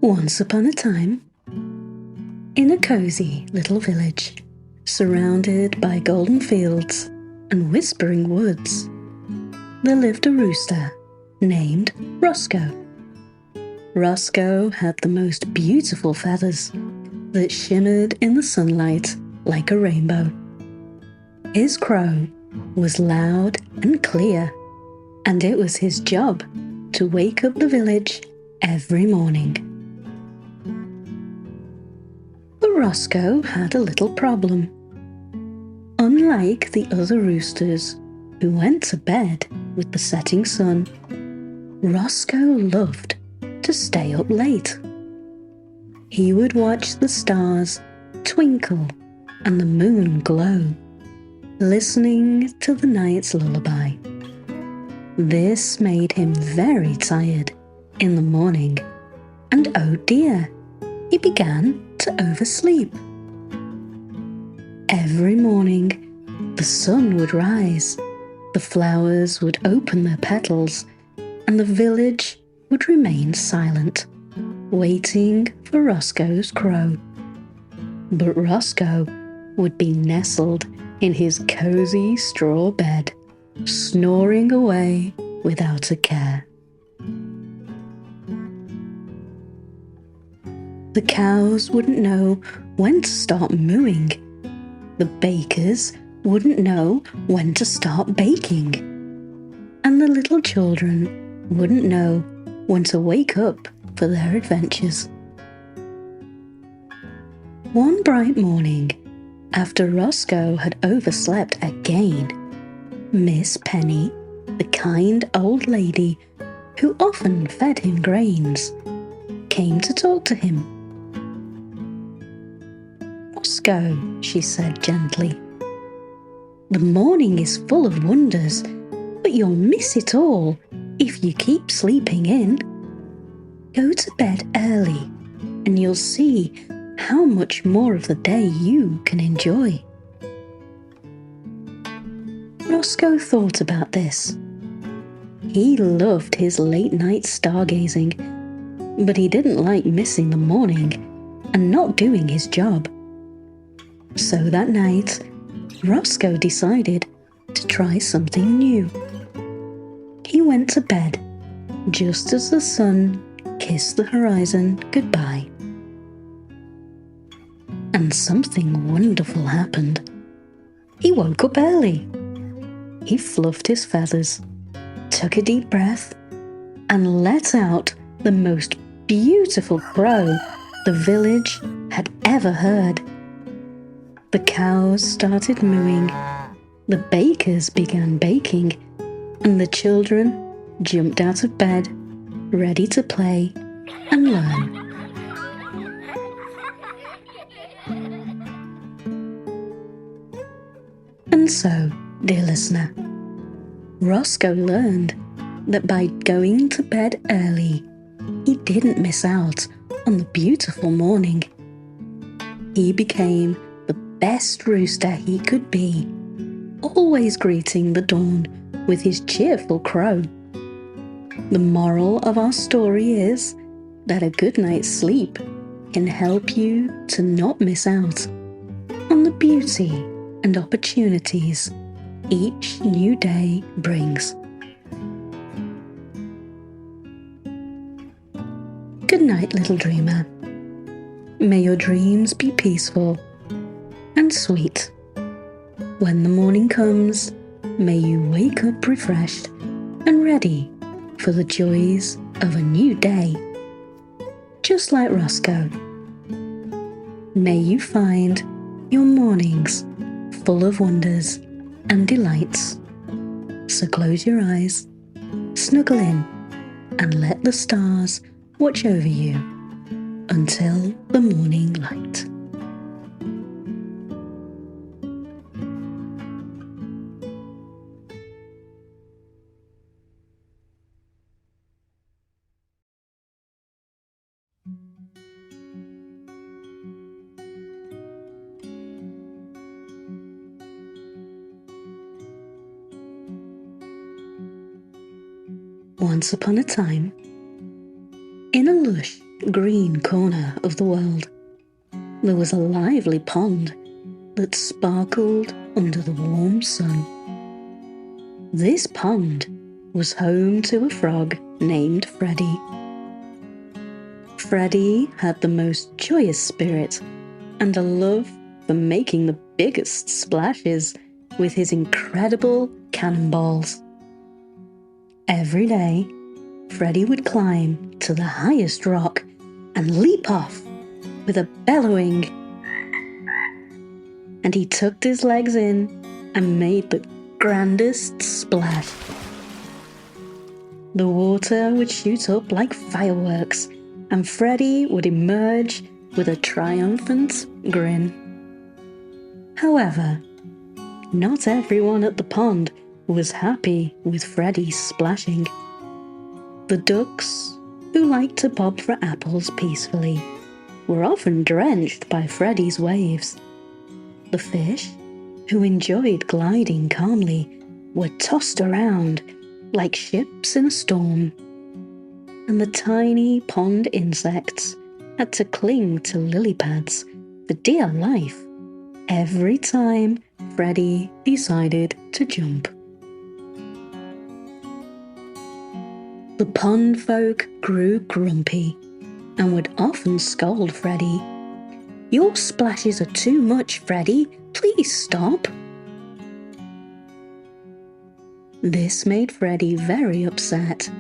Once upon a time, in a cozy little village, surrounded by golden fields and whispering woods, there lived a rooster named Roscoe. Roscoe had the most beautiful feathers that shimmered in the sunlight like a rainbow. His crow was loud and clear, and it was his job to wake up the village every morning. But Roscoe had a little problem. Unlike the other roosters who went to bed with the setting sun, Roscoe loved to stay up late. He would watch the stars twinkle and the moon glow, listening to the night's lullaby. This made him very tired in the morning, and oh dear, he began to oversleep. Every morning, the sun would rise, the flowers would open their petals, and the village would remain silent, waiting for Roscoe's crow. But Roscoe would be nestled in his cozy straw bed, snoring away without a care. The cows wouldn't know when to start mooing. The bakers wouldn't know when to start baking. And the little children wouldn't know when to wake up for their adventures. One bright morning, after Roscoe had overslept again, Miss Penny, the kind old lady who often fed him grains, came to talk to him. "Roscoe," she said gently, "the morning is full of wonders, but you'll miss it all if you keep sleeping in. Go to bed early and you'll see how much more of the day you can enjoy." Roscoe thought about this. He loved his late-night stargazing, but he didn't like missing the morning and not doing his job. So that night, Roscoe decided to try something new. He went to bed just as the sun kissed the horizon goodbye. And something wonderful happened. He woke up early. He fluffed his feathers, took a deep breath, and let out the most beautiful crow the village had ever heard. The cows started mooing, the bakers began baking, and the children jumped out of bed, ready to play and learn. And so, dear listener, Roscoe learned that by going to bed early, he didn't miss out on the beautiful morning. He became the best rooster he could be, always greeting the dawn with his cheerful crow. The moral of our story is that a good night's sleep can help you to not miss out on the beauty and opportunities each new day brings. Good night, little dreamer. May your dreams be peaceful and sweet. When the morning comes, may you wake up refreshed and ready for the joys of a new day. Just like Roscoe. May you find your mornings full of wonders and delights. So close your eyes, snuggle in, and let the stars watch over you until the morning light. Once upon a time, in a lush green corner of the world, there was a lively pond that sparkled under the warm sun. This pond was home to a frog named Freddy. Freddy had the most joyous spirit and a love for making the biggest splashes with his incredible cannonballs. Every day, Freddy would climb to the highest rock and leap off with a bellowing, and he tucked his legs in and made the grandest splash. The water would shoot up like fireworks, and Freddy would emerge with a triumphant grin. However, not everyone at the pond was happy with Freddy's splashing. The ducks, who liked to bob for apples peacefully, were often drenched by Freddy's waves. The fish, who enjoyed gliding calmly, were tossed around like ships in a storm. And the tiny pond insects had to cling to lily pads for dear life every time Freddy decided to jump. The pond folk grew grumpy and would often scold Freddy. "Your splashes are too much, Freddy. Please stop." This made Freddy very upset.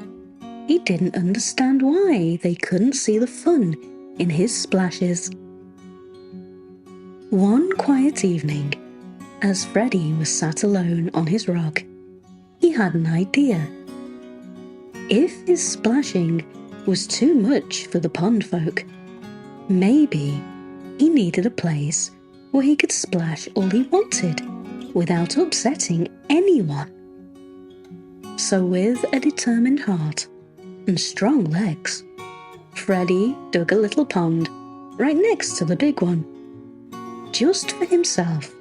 He didn't understand why they couldn't see the fun in his splashes. One quiet evening, as Freddy was sat alone on his rock, he had an idea. If his splashing was too much for the pond folk, maybe he needed a place where he could splash all he wanted without upsetting anyone. So with a determined heart and strong legs, Freddy dug a little pond right next to the big one, just for himself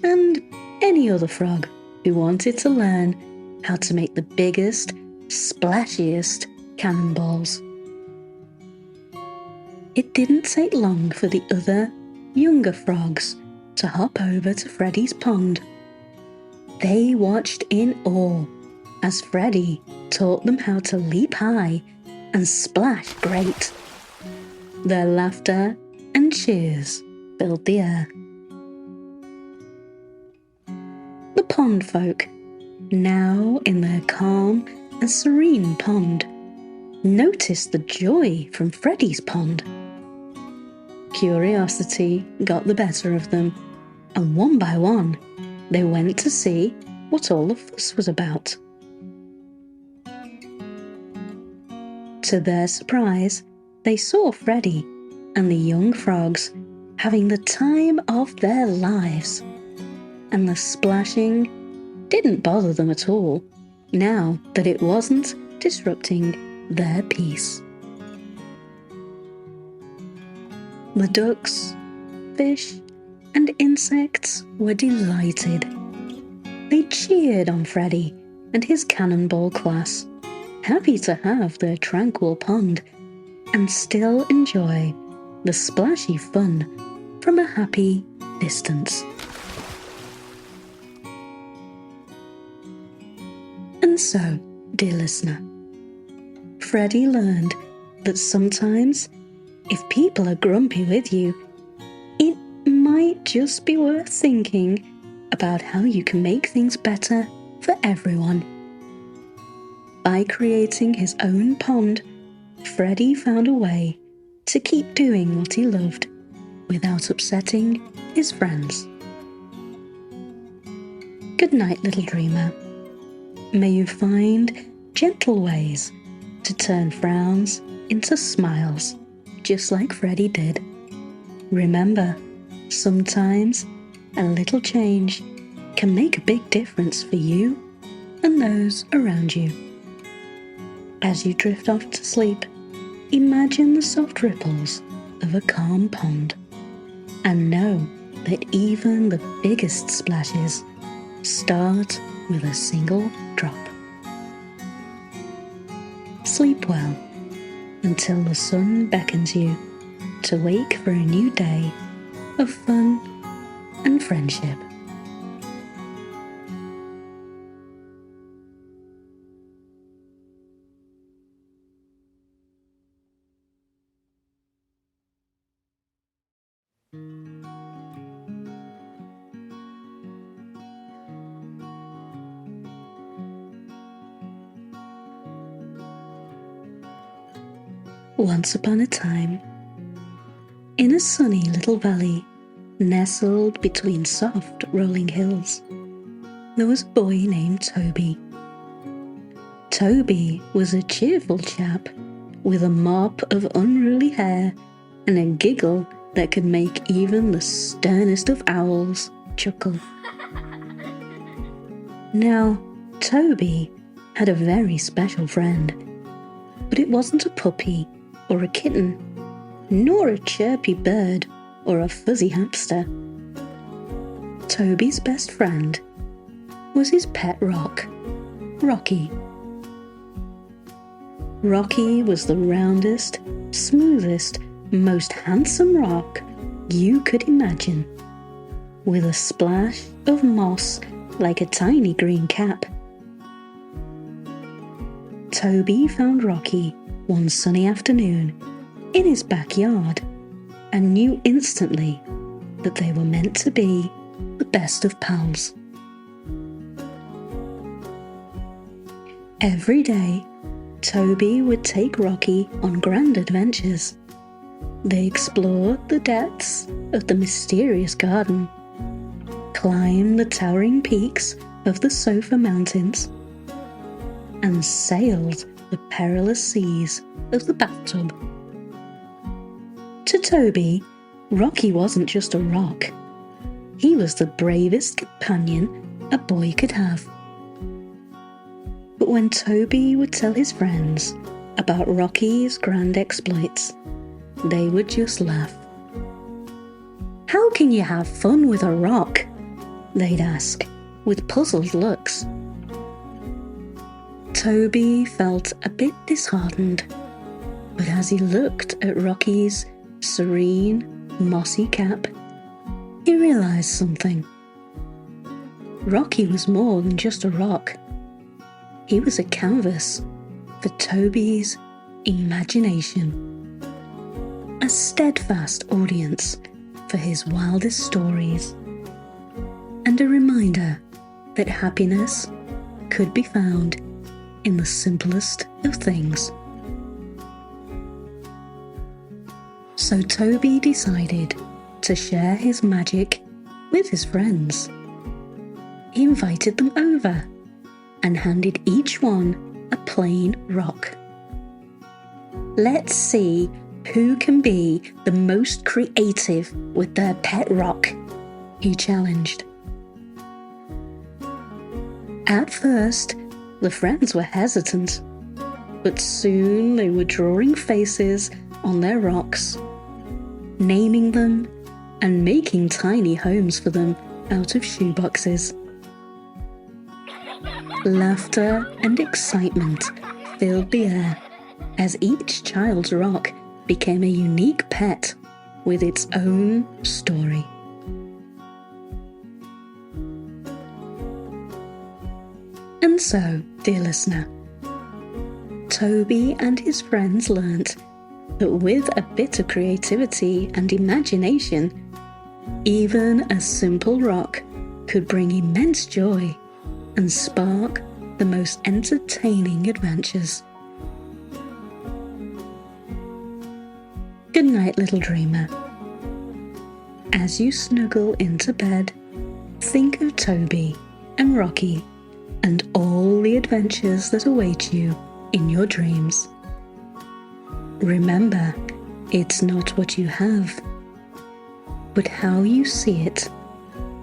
and any other frog who wanted to learn how to make the biggest, splashiest cannonballs. It didn't take long for the other, younger frogs to hop over to Freddy's pond. They watched in awe as Freddy taught them how to leap high and splash great. Their laughter and cheers filled the air. The pond folk, now in their calm and serene pond, noticed the joy from Freddy's pond. Curiosity got the better of them, and one by one, they went to see what all the fuss was about. To their surprise, they saw Freddy and the young frogs having the time of their lives, and the splashing didn't bother them at all, now that it wasn't disrupting their peace. The ducks, fish, and insects were delighted. They cheered on Freddy and his cannonball class, happy to have their tranquil pond and still enjoy the splashy fun from a happy distance. And so, dear listener, Freddy learned that sometimes, if people are grumpy with you, it might just be worth thinking about how you can make things better for everyone. By creating his own pond, Freddy found a way to keep doing what he loved without upsetting his friends. Good night, little dreamer. May you find gentle ways to turn frowns into smiles, just like Freddy did. Remember, sometimes a little change can make a big difference for you and those around you. As you drift off to sleep, imagine the soft ripples of a calm pond, and know that even the biggest splashes start with a single drop. Sleep well, until the sun beckons you to wake for a new day of fun and friendship. Once upon a time, in a sunny little valley nestled between soft rolling hills, there was a boy named Toby. Toby was a cheerful chap with a mop of unruly hair and a giggle that could make even the sternest of owls chuckle. Now, Toby had a very special friend, but it wasn't a puppy or a kitten, nor a chirpy bird or a fuzzy hamster. Toby's best friend was his pet rock, Rocky. Rocky was the roundest, smoothest, most handsome rock you could imagine, with a splash of moss like a tiny green cap. Toby found Rocky one sunny afternoon in his backyard and knew instantly that they were meant to be the best of pals. Every day, Toby would take Rocky on grand adventures. They explored the depths of the mysterious garden, climbed the towering peaks of the Sofa Mountains, and sailed the perilous seas of the bathtub. To Toby, Rocky wasn't just a rock. He was the bravest companion a boy could have. But when Toby would tell his friends about Rocky's grand exploits, they would just laugh. "How can you have fun with a rock?" they'd ask, with puzzled looks. Toby felt a bit disheartened, but as he looked at Rocky's serene, mossy cap, he realized something. Rocky was more than just a rock. He was a canvas for Toby's imagination, a steadfast audience for his wildest stories, and a reminder that happiness could be found in the simplest of things. So Toby decided to share his magic with his friends. He invited them over and handed each one a plain rock. "Let's see who can be the most creative with their pet rock," he challenged. At first, the friends were hesitant, but soon they were drawing faces on their rocks, naming them and making tiny homes for them out of shoeboxes. Laughter and excitement filled the air as each child's rock became a unique pet with its own story. And so, dear listener, Toby and his friends learnt that with a bit of creativity and imagination, even a simple rock could bring immense joy and spark the most entertaining adventures. Good night, little dreamer. As you snuggle into bed, think of Toby and Rocky and all the adventures that await you in your dreams. Remember, it's not what you have, but how you see it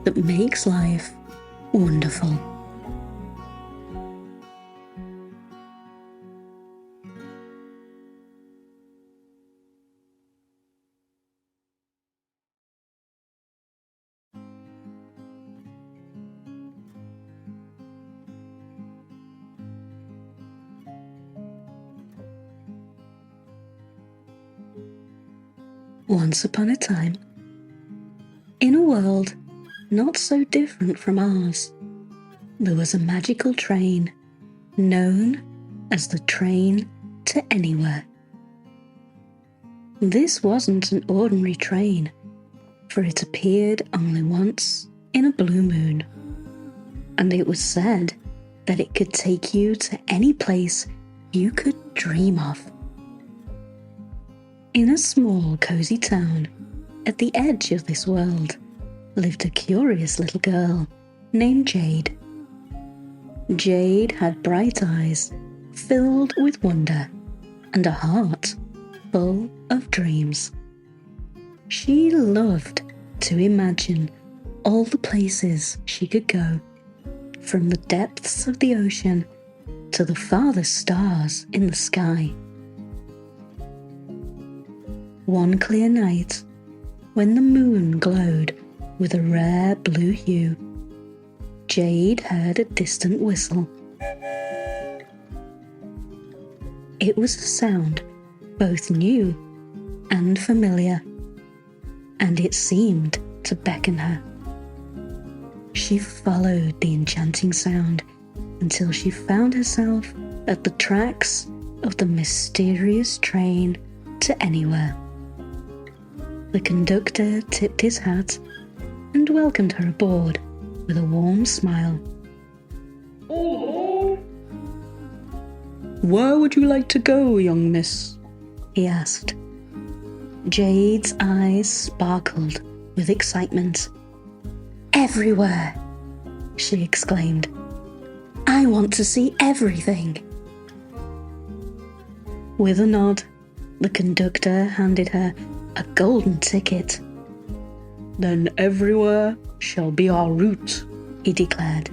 that makes life wonderful. Once upon a time, in a world not so different from ours, there was a magical train known as the train to anywhere. This wasn't an ordinary train, for it appeared only once in a blue moon, and it was said that it could take you to any place you could dream of. In a small, cozy town at the edge of this world lived a curious little girl named Jade. Jade had bright eyes filled with wonder and a heart full of dreams. She loved to imagine all the places she could go, from the depths of the ocean to the farthest stars in the sky. One clear night, when the moon glowed with a rare blue hue, Jade heard a distant whistle. It was a sound both new and familiar, and it seemed to beckon her. She followed the enchanting sound until she found herself at the tracks of the mysterious train to anywhere. The conductor tipped his hat and welcomed her aboard with a warm smile. "Oh, where would you like to go, young miss?" he asked. Jade's eyes sparkled with excitement. "Everywhere!" she exclaimed. "I want to see everything." With a nod, the conductor handed her a golden ticket. "Then everywhere shall be our route," he declared.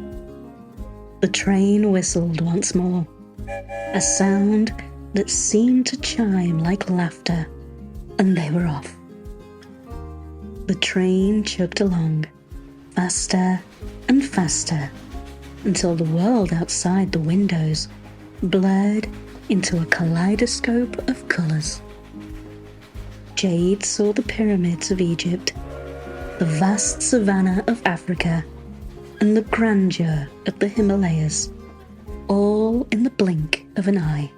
The train whistled once more, a sound that seemed to chime like laughter, and they were off. The train chugged along, faster and faster, until the world outside the windows blurred into a kaleidoscope of colours. Jade saw the pyramids of Egypt, the vast savanna of Africa, and the grandeur of the Himalayas, all in the blink of an eye.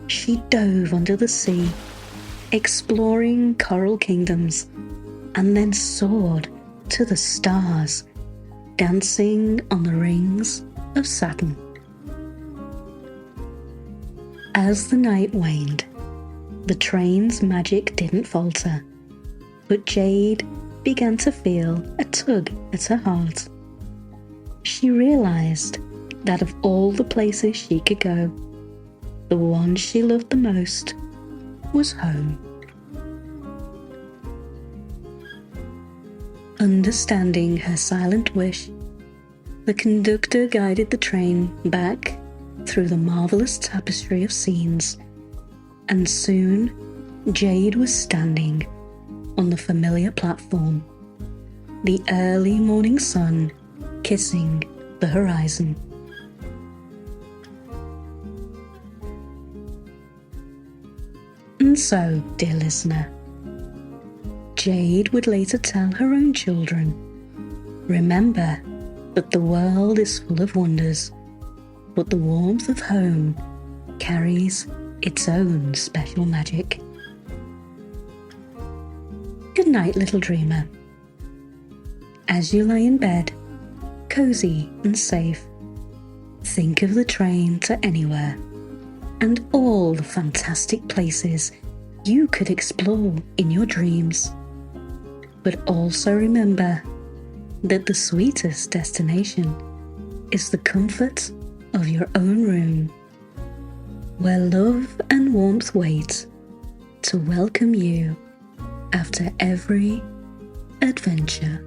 She dove under the sea, exploring coral kingdoms, and then soared to the stars, dancing on the rings of Saturn. As the night waned, the train's magic didn't falter, but Jade began to feel a tug at her heart. She realised that of all the places she could go, the one she loved the most was home. Understanding her silent wish, the conductor guided the train back through the marvellous tapestry of scenes, and soon Jade was standing on the familiar platform, the early morning sun kissing the horizon. And so, dear listener, Jade would later tell her own children, remember that the world is full of wonders, but the warmth of home carries its own special magic. Good night, little dreamer. As you lie in bed, cozy and safe, think of the train to anywhere and all the fantastic places you could explore in your dreams. But also remember that the sweetest destination is the comfort of your own room, where love and warmth wait to welcome you after every adventure.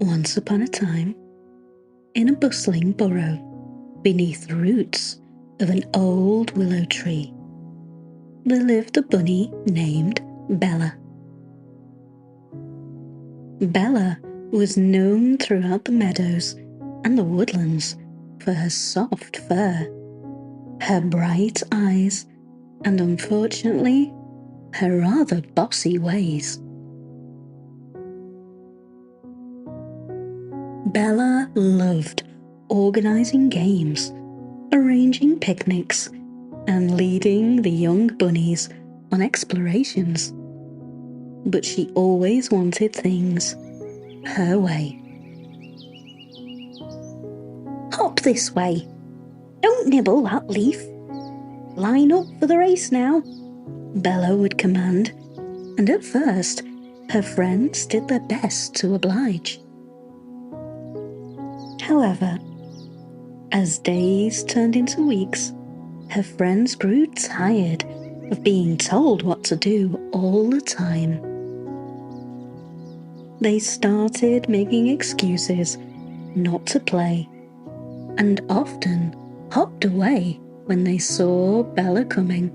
Once upon a time, in a bustling borough, beneath the roots of an old willow tree, there lived a bunny named Bella. Bella was known throughout the meadows and the woodlands for her soft fur, her bright eyes, and unfortunately, her rather bossy ways. Bella loved organizing games, arranging picnics, and leading the young bunnies on explorations. But she always wanted things her way. Hop this way. Don't nibble that leaf. Line up for the race now, Bella would command, and at first her friends did their best to oblige. However, as days turned into weeks, her friends grew tired of being told what to do all the time. They started making excuses not to play, and often hopped away when they saw Bella coming.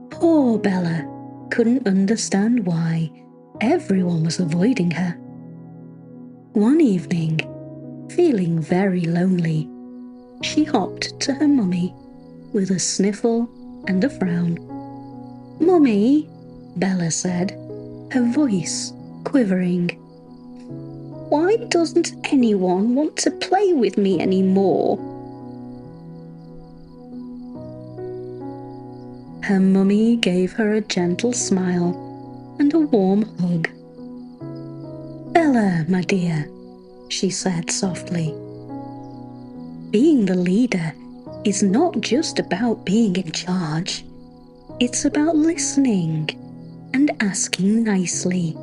Poor Bella couldn't understand why everyone was avoiding her. One evening, feeling very lonely, she hopped to her mummy with a sniffle and a frown. "Mummy," Bella said, her voice quivering, "why doesn't anyone want to play with me anymore?" Her mummy gave her a gentle smile and a warm hug. "Bella, my dear," she said softly, "being the leader is not just about being in charge. It's about listening and asking nicely.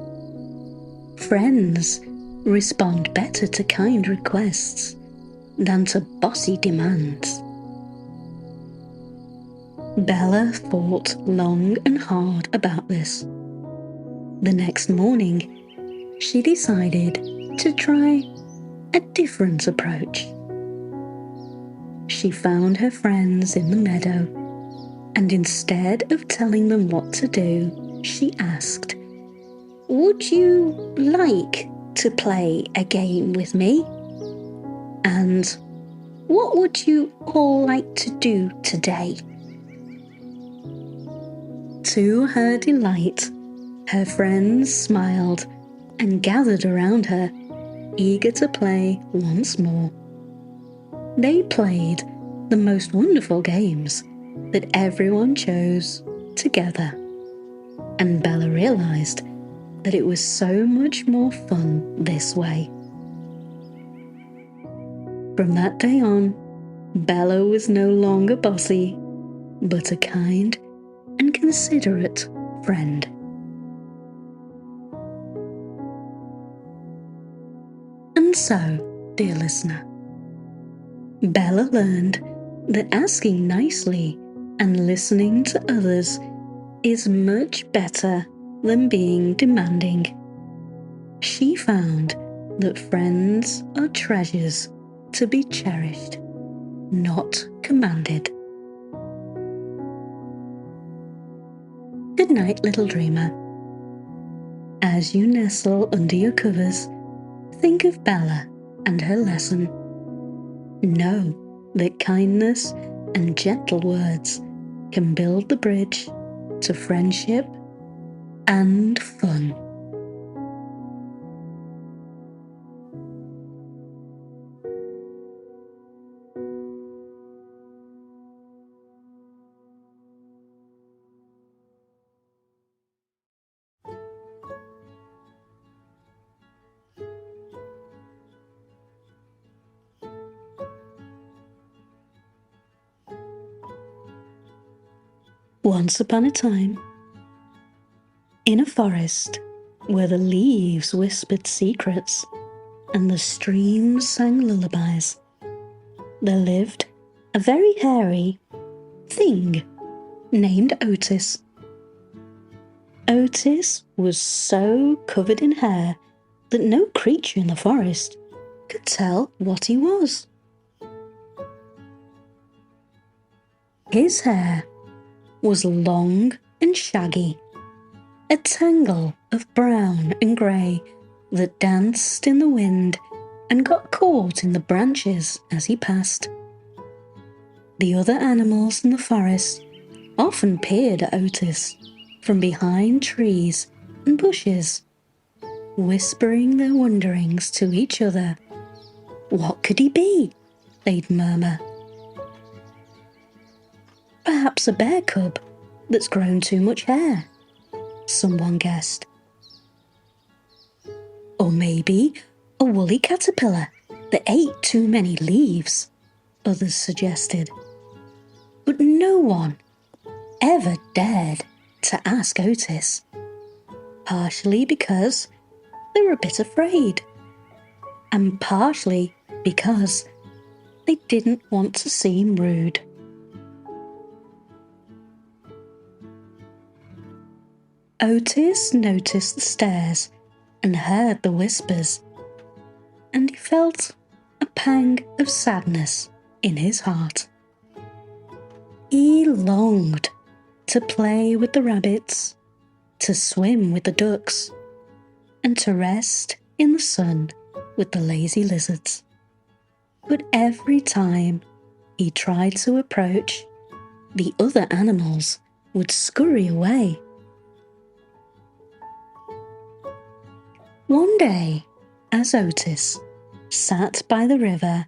Friends respond better to kind requests than to bossy demands." Bella thought long and hard about this. The next morning, she decided to try a different approach. She found her friends in the meadow, and instead of telling them what to do, she asked, "Would you like to play a game with me? And what would you all like to do today?" To her delight, her friends smiled and gathered around her, eager to play once more. They played the most wonderful games that everyone chose together, and Bella realized that it was so much more fun this way. From that day on, Bella was no longer bossy, but a kind and considerate friend. And so, dear listener, Bella learned that asking nicely and listening to others is much better than being demanding. She found that friends are treasures to be cherished, not commanded. Good night, little dreamer. As you nestle under your covers, think of Bella and her lesson. Know that kindness and gentle words can build the bridge to friendship and fun. Once upon a time, in a forest where the leaves whispered secrets and the streams sang lullabies, there lived a very hairy thing named Otis. Otis was so covered in hair that no creature in the forest could tell what he was. His hair was long and shaggy, a tangle of brown and grey that danced in the wind and got caught in the branches as he passed. The other animals in the forest often peered at Otis from behind trees and bushes, whispering their wonderings to each other. What could he be? They'd murmur. Perhaps a bear cub that's grown too much hair, someone guessed. Or maybe a woolly caterpillar that ate too many leaves, others suggested. But no one ever dared to ask Otis, partially because they were a bit afraid, and partially because they didn't want to seem rude. Otis noticed the stares and heard the whispers, and he felt a pang of sadness in his heart. He longed to play with the rabbits, to swim with the ducks, and to rest in the sun with the lazy lizards. But every time he tried to approach, the other animals would scurry away. One day, as Otis sat by the river,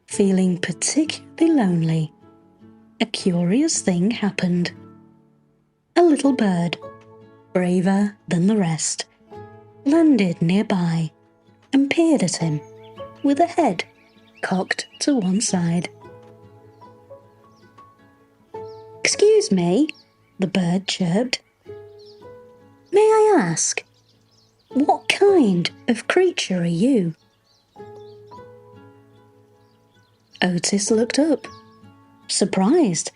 feeling particularly lonely, a curious thing happened. A little bird, braver than the rest, landed nearby and peered at him with a head cocked to one side. "Excuse me," the bird chirped. "May I ask, what kind of creature are you?" Otis looked up, surprised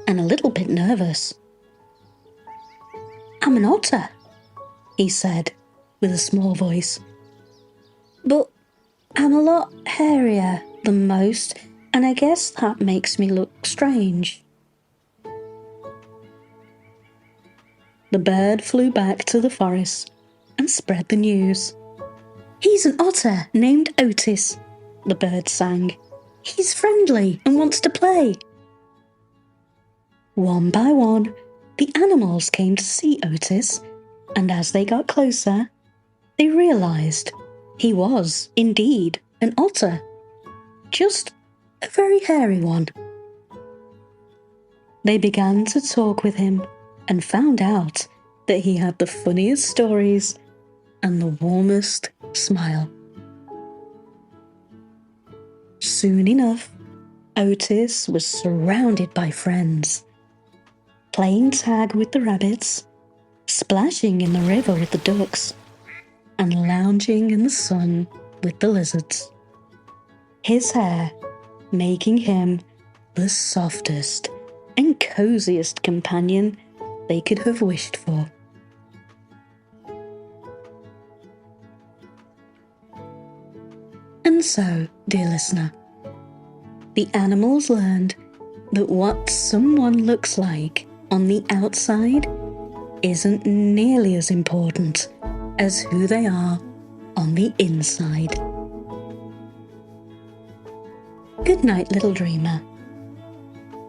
and a little bit nervous. "I'm an otter," he said with a small voice. "But I'm a lot hairier than most, and I guess that makes me look strange." The bird flew back to the forest and spread the news. "He's an otter named Otis," the bird sang. "He's friendly and wants to play." One by one, the animals came to see Otis, and as they got closer, they realized he was indeed an otter, just a very hairy one. They began to talk with him and found out that he had the funniest stories and the warmest smile. Soon enough, Otis was surrounded by friends, playing tag with the rabbits, splashing in the river with the ducks, and lounging in the sun with the lizards. His hair making him the softest and coziest companion they could have wished for. And so, dear listener, the animals learned that what someone looks like on the outside isn't nearly as important as who they are on the inside. Good night, little dreamer.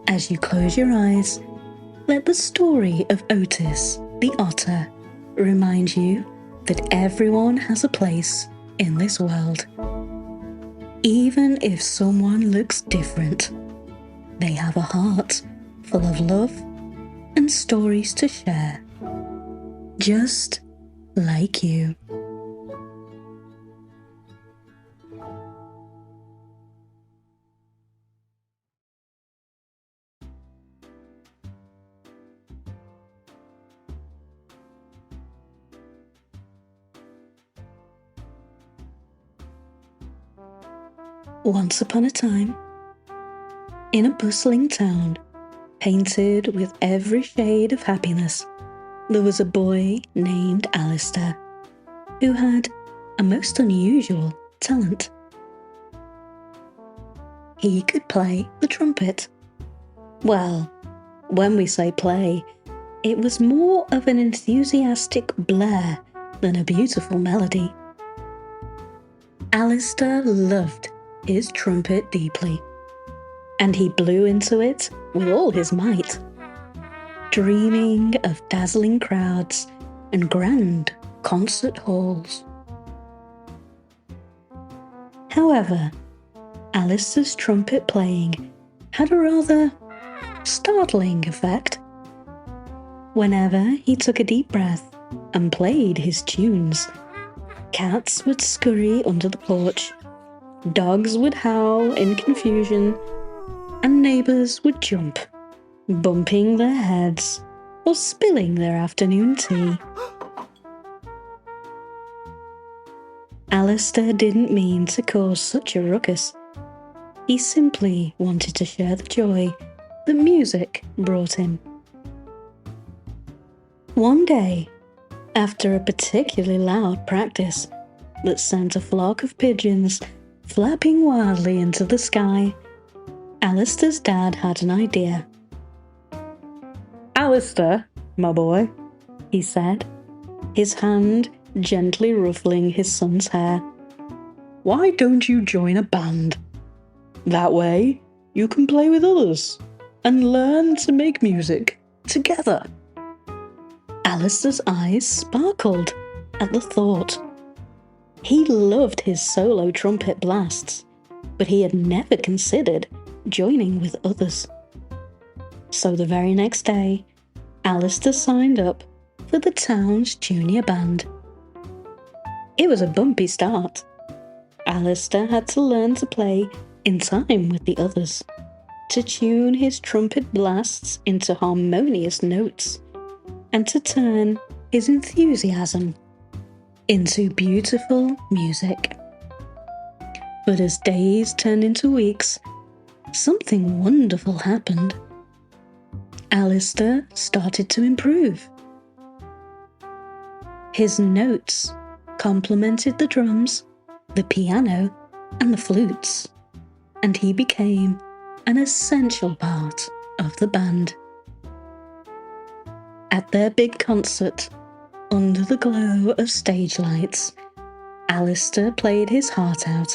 As you close your eyes, let the story of Otis the otter remind you that everyone has a place in this world. Even if someone looks different, they have a heart full of love and stories to share, just like you. Once upon a time, in a bustling town, painted with every shade of happiness, there was a boy named Alistair, who had a most unusual talent. He could play the trumpet. Well, when we say play, it was more of an enthusiastic blare than a beautiful melody. Alistair loved his trumpet deeply, and he blew into it with all his might, dreaming of dazzling crowds and grand concert halls. However, Alistair's trumpet playing had a rather startling effect. Whenever he took a deep breath and played his tunes, cats would scurry under the porch, dogs would howl in confusion, and neighbours would jump, bumping their heads or spilling their afternoon tea. Alistair didn't mean to cause such a ruckus. He simply wanted to share the joy that music brought him. One day, after a particularly loud practice that sent a flock of pigeons flapping wildly into the sky, Alistair's dad had an idea. Alistair, my boy, he said, his hand gently ruffling his son's hair. why don't you join a band? That way, you can play with others and learn to make music together. Alistair's eyes sparkled at the thought. He loved his solo trumpet blasts, but he had never considered joining with others. So the very next day, Alistair signed up for the town's junior band. It was a bumpy start. Alistair had to learn to play in time with the others, to tune his trumpet blasts into harmonious notes, and to turn his enthusiasm into beautiful music. But as days turned into weeks, something wonderful happened. Alistair started to improve. His notes complemented the drums, the piano, and the flutes, and he became an essential part of the band. At their big concert, under the glow of stage lights, Alistair played his heart out.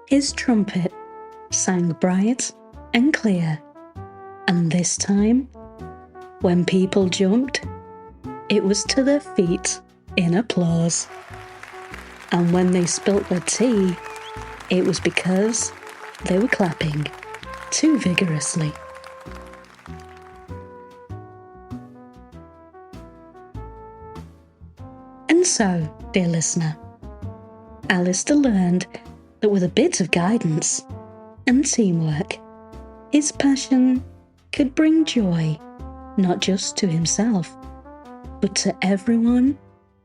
His trumpet sang bright and clear, and this time, when people jumped, it was to their feet in applause. And when they spilt their tea, it was because they were clapping too vigorously. And so, dear listener, Alistair learned that with a bit of guidance and teamwork, his passion could bring joy not just to himself, but to everyone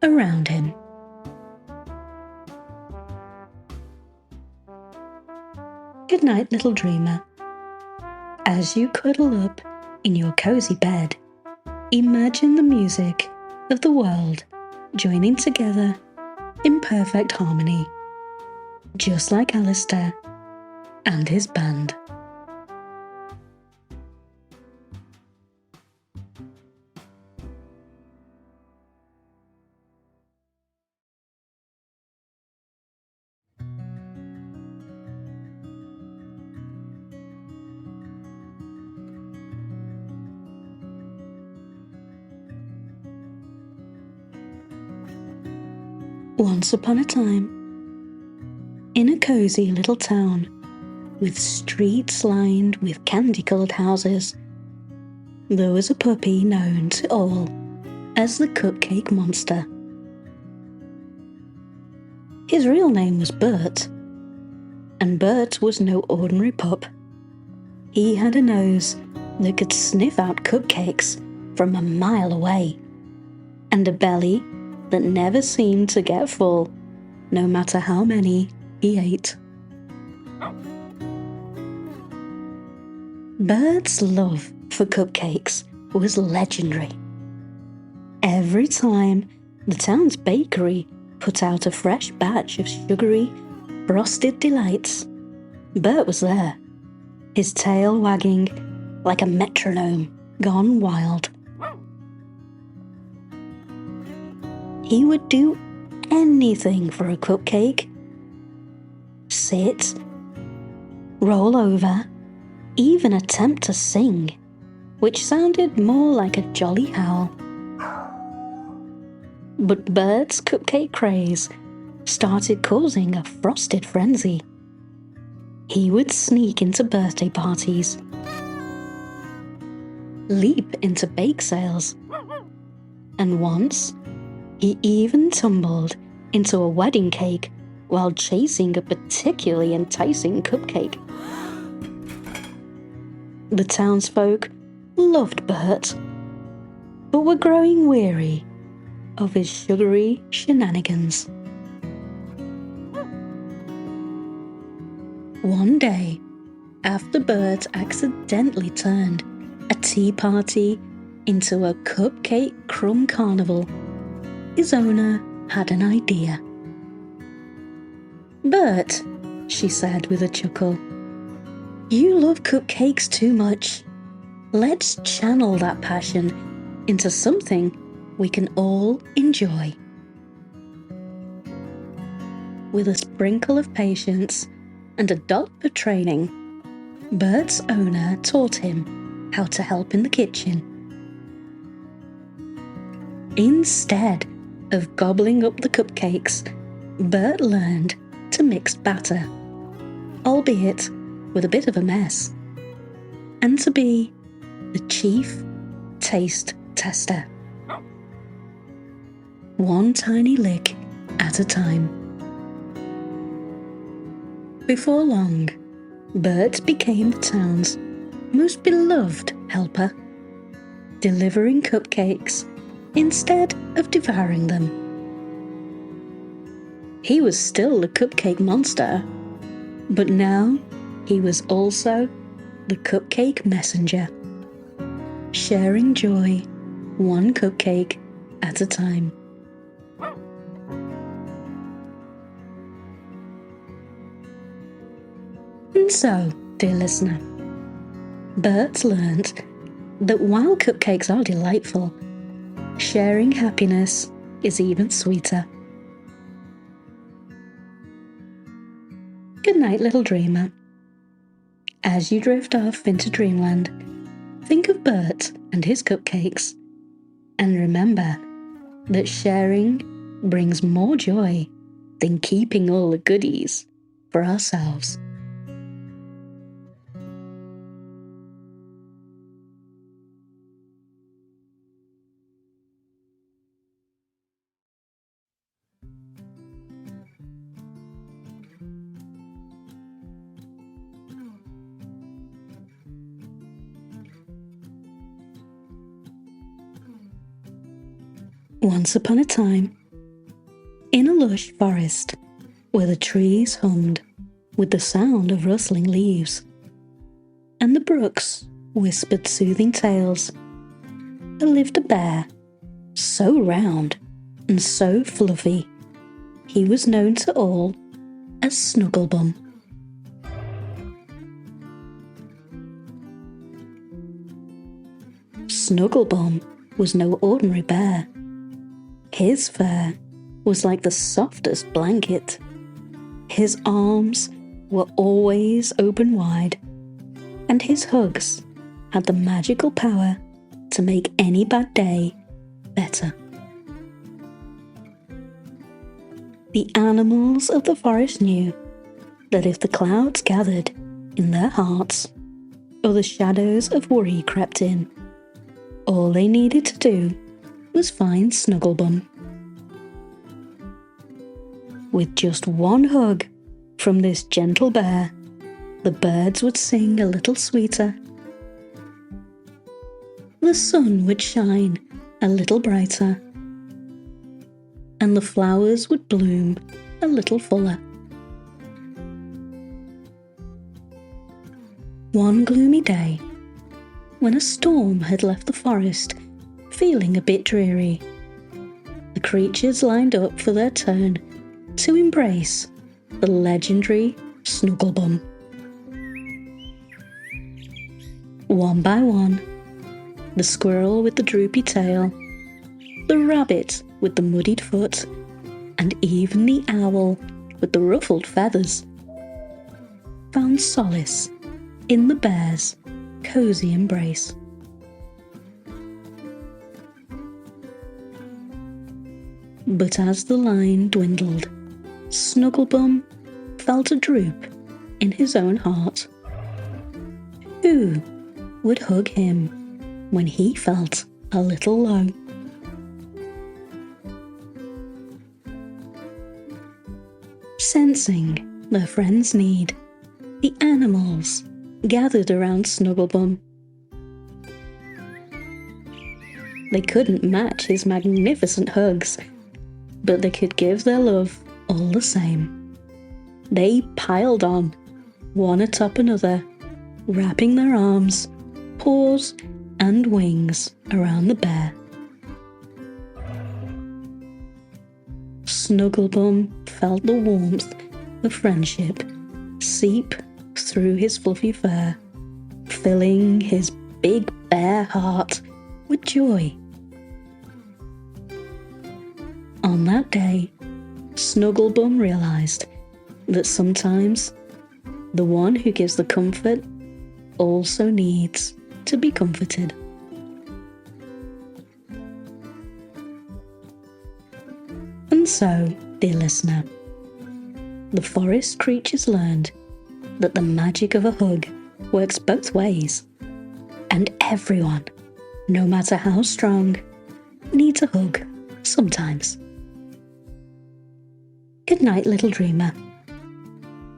around him. Good night, little dreamer. As you cuddle up in your cozy bed, imagine the music of the world joining together in perfect harmony, just like Alistair and his band. Once upon a time, in a cozy little town with streets lined with candy-coloured houses, there was a puppy known to all as the Cupcake Monster. His real name was Bert, and Bert was no ordinary pup. He had a nose that could sniff out cupcakes from a mile away, and a belly that never seemed to get full, no matter how many he ate. Bert's love for cupcakes was legendary. Every time the town's bakery put out a fresh batch of sugary, frosted delights. Bert was there, his tail wagging like a metronome gone wild. He would do anything for a cupcake. Sit, roll over, even attempt to sing, which sounded more like a jolly howl. But Bert's cupcake craze started causing a frosted frenzy. He would sneak into birthday parties, leap into bake sales, and once he even tumbled into a wedding cake while chasing a particularly enticing cupcake. The townsfolk loved Bert, but were growing weary of his sugary shenanigans. One day, after Bert accidentally turned a tea party into a cupcake crumb carnival, his owner had an idea. "Bert," she said with a chuckle, "you love cupcakes too much. Let's channel that passion into something we can all enjoy." With a sprinkle of patience and a dollop of training, Bert's owner taught him how to help in the kitchen. Instead of gobbling up the cupcakes, Bert learned to mix batter, albeit with a bit of a mess, and to be the chief taste tester. One tiny lick at a time. Before long, Bert became the town's most beloved helper, delivering cupcakes instead of devouring them. He was still the cupcake monster, but now he was also the cupcake messenger, sharing joy one cupcake at a time. And so, dear listener, Bert learned that while cupcakes are delightful, sharing happiness is even sweeter. Good night, little dreamer. As you drift off into dreamland, think of Bert and his cupcakes, and remember that sharing brings more joy than keeping all the goodies for ourselves. Once upon a time, in a lush forest where the trees hummed with the sound of rustling leaves, and the brooks whispered soothing tales, there lived a bear, so round and so fluffy, he was known to all as Snugglebum. Snugglebum was no ordinary bear. His fur was like the softest blanket. His arms were always open wide, and his hugs had the magical power to make any bad day better. The animals of the forest knew that if the clouds gathered in their hearts, or the shadows of worry crept in, all they needed to do was find Snugglebum. With just one hug from this gentle bear, the birds would sing a little sweeter, the sun would shine a little brighter, and the flowers would bloom a little fuller. One gloomy day, when a storm had left the forest feeling a bit dreary, the creatures lined up for their turn to embrace the legendary Snugglebum. One by one, the squirrel with the droopy tail, the rabbit with the muddied foot, and even the owl with the ruffled feathers found solace in the bear's cozy embrace. But as the line dwindled, Snugglebum felt a droop in his own heart. Who would hug him when he felt a little low? Sensing their friend's need, the animals gathered around Snugglebum. They couldn't match his magnificent hugs, but they could give their love all the same. They piled on, one atop another, wrapping their arms, paws, and wings around the bear. Snugglebum felt the warmth of friendship seep through his fluffy fur, filling his big bear heart with joy. On that day, Snugglebum realized that sometimes the one who gives the comfort also needs to be comforted. And so, dear listener, the forest creatures learned that the magic of a hug works both ways, and everyone, no matter how strong, needs a hug sometimes. Good night, little dreamer.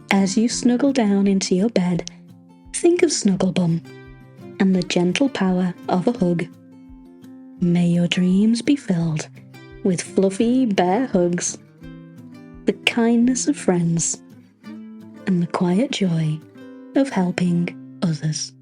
As you snuggle down into your bed, think of Snugglebum and the gentle power of a hug. May your dreams be filled with fluffy bear hugs, the kindness of friends, and the quiet joy of helping others.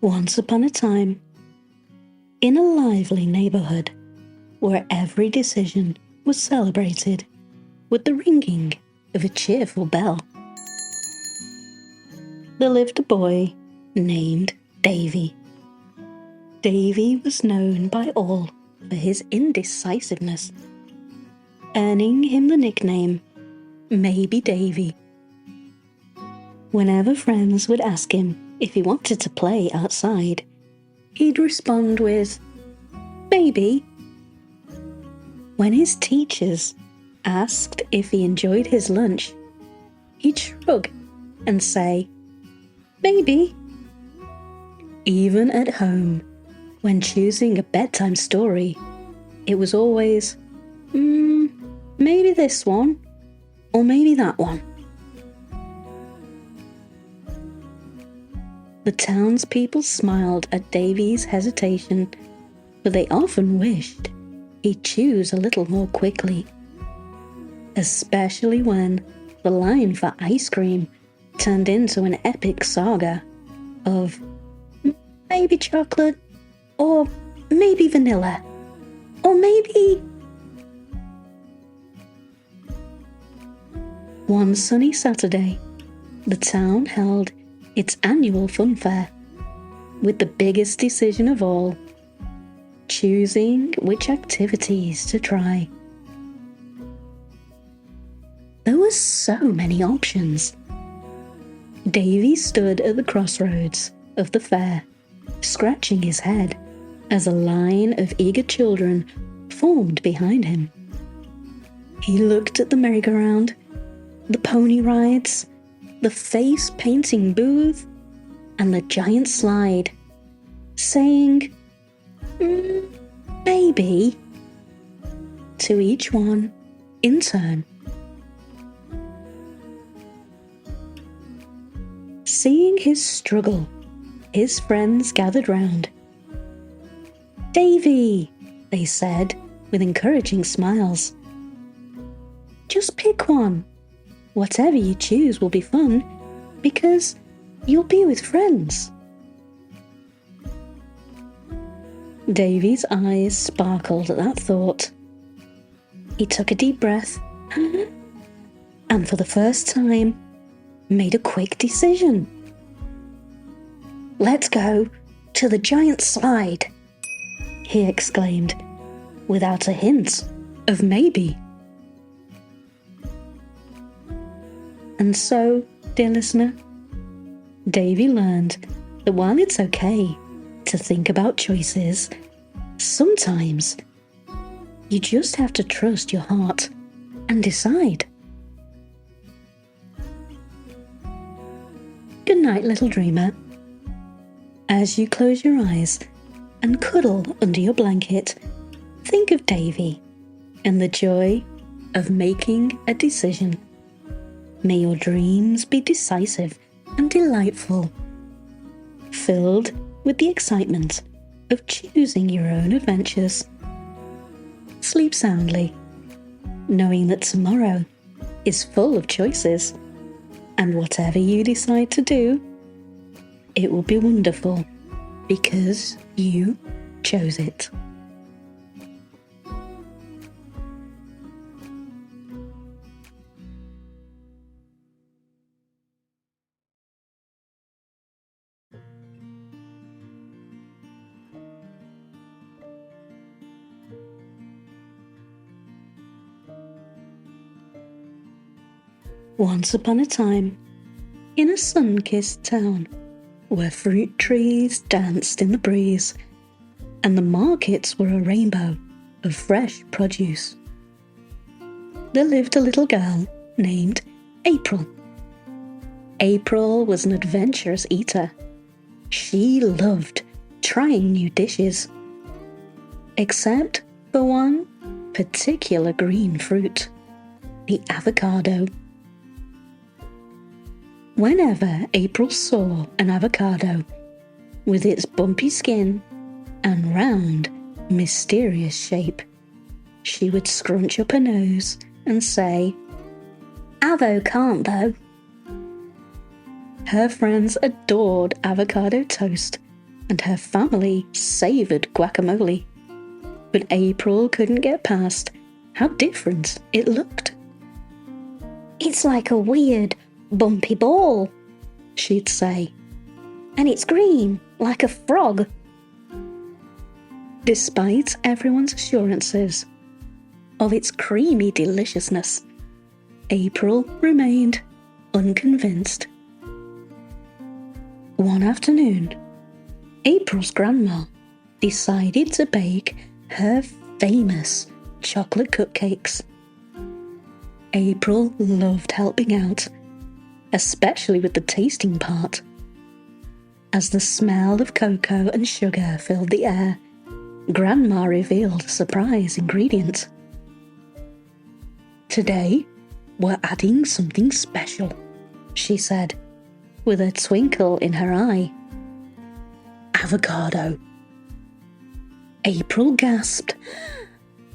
Once upon a time, in a lively neighborhood where every decision was celebrated with the ringing of a cheerful bell, there lived a boy named Davy. Davy was known by all for his indecisiveness, earning him the nickname Maybe Davy. Whenever friends would ask him if he wanted to play outside, he'd respond with, "Maybe." When his teachers asked if he enjoyed his lunch, he'd shrug and say, "Maybe." Even at home, when choosing a bedtime story, it was always, maybe this one, or maybe that one. The townspeople smiled at Davy's hesitation, but they often wished he'd choose a little more quickly, especially when the line for ice cream turned into an epic saga of maybe chocolate, or maybe vanilla, or maybe... One sunny Saturday, the town held its annual fun fair, with the biggest decision of all, choosing which activities to try. There were so many options. Davy stood at the crossroads of the fair, scratching his head as a line of eager children formed behind him. He looked at the merry-go-round, the pony rides, the face-painting booth, and the giant slide, saying, maybe, to each one in turn. Seeing his struggle, his friends gathered round. "Davy, they said with encouraging smiles. Just pick one. Whatever you choose will be fun, because you'll be with friends. Davy's eyes sparkled at that thought. He took a deep breath and for the first time made a quick decision. "Let's go to the giant slide," he exclaimed, without a hint of maybe. And so, dear listener, Davy learned that while it's okay to think about choices, sometimes you just have to trust your heart and decide. Good night, little dreamer. As you close your eyes and cuddle under your blanket, think of Davy and the joy of making a decision. May your dreams be decisive and delightful, filled with the excitement of choosing your own adventures. Sleep soundly, knowing that tomorrow is full of choices, and whatever you decide to do, it will be wonderful because you chose it. Once upon a time, in a sun-kissed town, where fruit trees danced in the breeze, and the markets were a rainbow of fresh produce, there lived a little girl named April. April was an adventurous eater. She loved trying new dishes, except for one particular green fruit, the avocado. Whenever April saw an avocado, with its bumpy skin and round, mysterious shape, she would scrunch up her nose and say, "Avo can't though." Her friends adored avocado toast, and her family savoured guacamole. But April couldn't get past how different it looked. "It's like a weird, bumpy ball," she'd say, "and it's green like a frog." Despite everyone's assurances of its creamy deliciousness, April remained unconvinced. One afternoon, April's grandma decided to bake her famous chocolate cupcakes. April loved helping out, especially with the tasting part. As the smell of cocoa and sugar filled the air, Grandma revealed a surprise ingredient. "Today, we're adding something special," she said, with a twinkle in her eye. "Avocado." April gasped.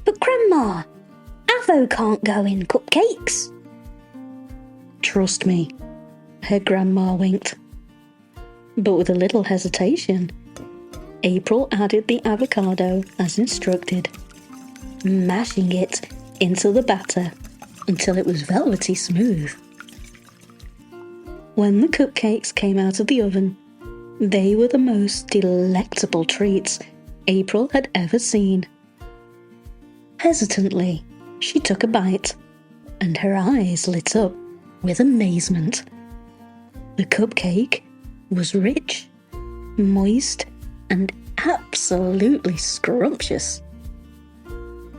"But Grandma, avo can't go in cupcakes." "Trust me," her grandma winked. But with a little hesitation, April added the avocado as instructed, mashing it into the batter until it was velvety smooth. When the cupcakes came out of the oven, they were the most delectable treats April had ever seen. Hesitantly, she took a bite, and her eyes lit up with amazement. The cupcake was rich, moist, and absolutely scrumptious.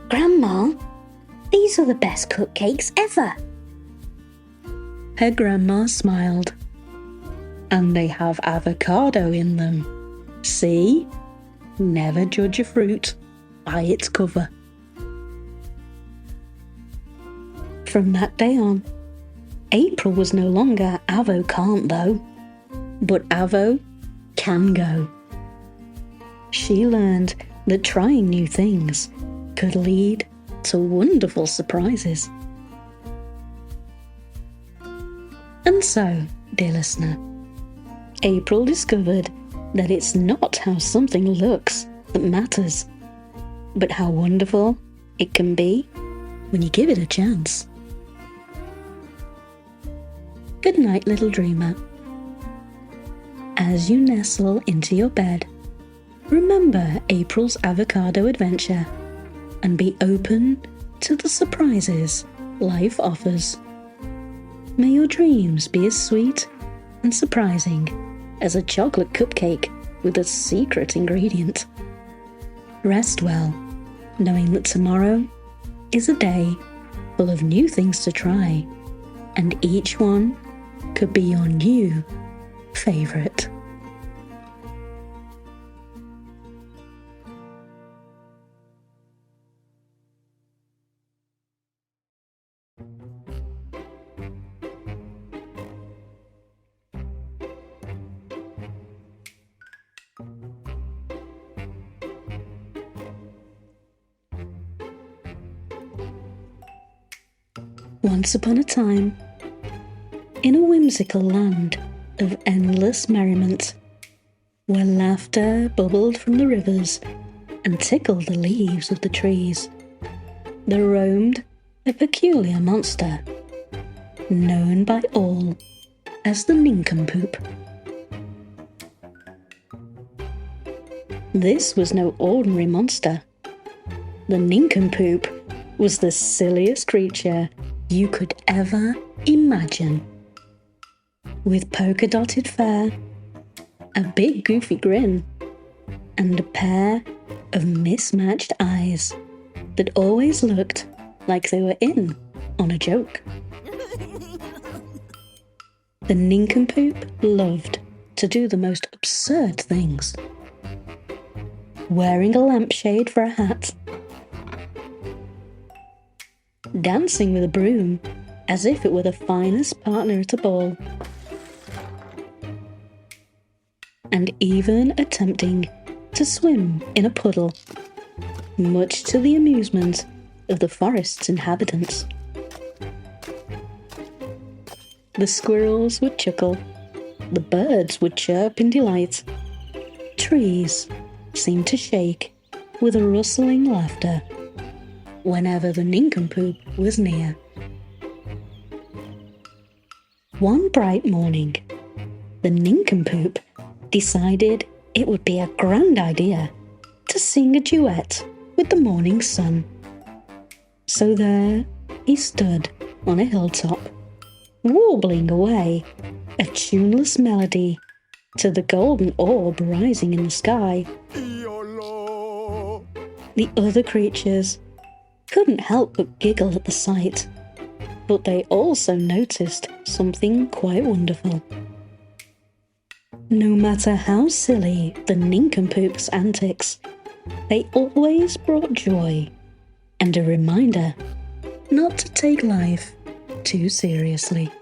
"Grandma, these are the best cupcakes ever." Her grandma smiled. "And they have avocado in them. See? Never judge a fruit by its cover." From that day on, April was no longer Avo can't though, but Avo can go. She learned that trying new things could lead to wonderful surprises. And so, dear listener, April discovered that it's not how something looks that matters, but how wonderful it can be when you give it a chance. Good night, little dreamer. As you nestle into your bed, remember April's avocado adventure and be open to the surprises life offers. May your dreams be as sweet and surprising as a chocolate cupcake with a secret ingredient. Rest well, knowing that tomorrow is a day full of new things to try, and each one could be your new favorite. Once upon a time, in a whimsical land of endless merriment, where laughter bubbled from the rivers and tickled the leaves of the trees, there roamed a peculiar monster, known by all as the nincompoop. This was no ordinary monster. The nincompoop was the silliest creature you could ever imagine. With polka-dotted fur, a big goofy grin, and a pair of mismatched eyes that always looked like they were in on a joke. The nincompoop loved to do the most absurd things. Wearing a lampshade for a hat, dancing with a broom as if it were the finest partner at a ball, and even attempting to swim in a puddle, much to the amusement of the forest's inhabitants. The squirrels would chuckle, the birds would chirp in delight, trees seemed to shake with a rustling laughter whenever the nincompoop was near. One bright morning, the nincompoop decided it would be a grand idea to sing a duet with the morning sun. So there he stood on a hilltop, warbling away a tuneless melody to the golden orb rising in the sky. The other creatures couldn't help but giggle at the sight, but they also noticed something quite wonderful. No matter how silly the nincompoop's antics, they always brought joy and a reminder not to take life too seriously.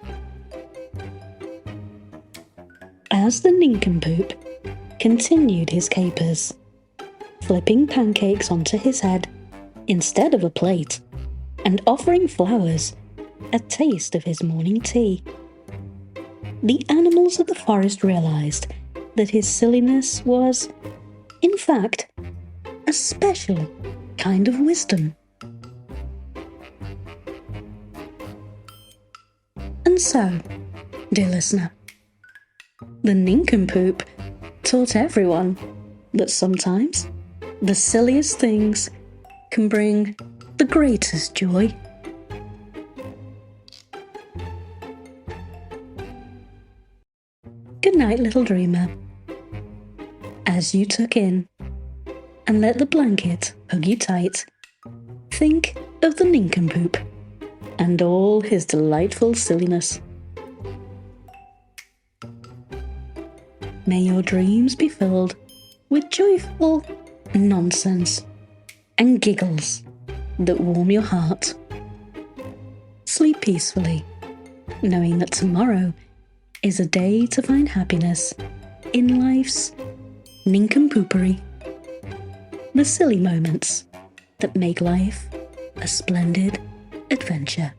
As the nincompoop continued his capers, flipping pancakes onto his head instead of a plate, and offering flowers a taste of his morning tea, the animals of the forest realized that his silliness was, in fact, a special kind of wisdom. And so, dear listener, the nincompoop taught everyone that sometimes the silliest things can bring the greatest joy. Good night, little dreamer. As you tuck in and let the blanket hug you tight, think of the nincompoop and all his delightful silliness. May your dreams be filled with joyful nonsense and giggles that warm your heart. Sleep peacefully, knowing that tomorrow is a day to find happiness in life's nincompoopery. the silly moments that make life a splendid adventure.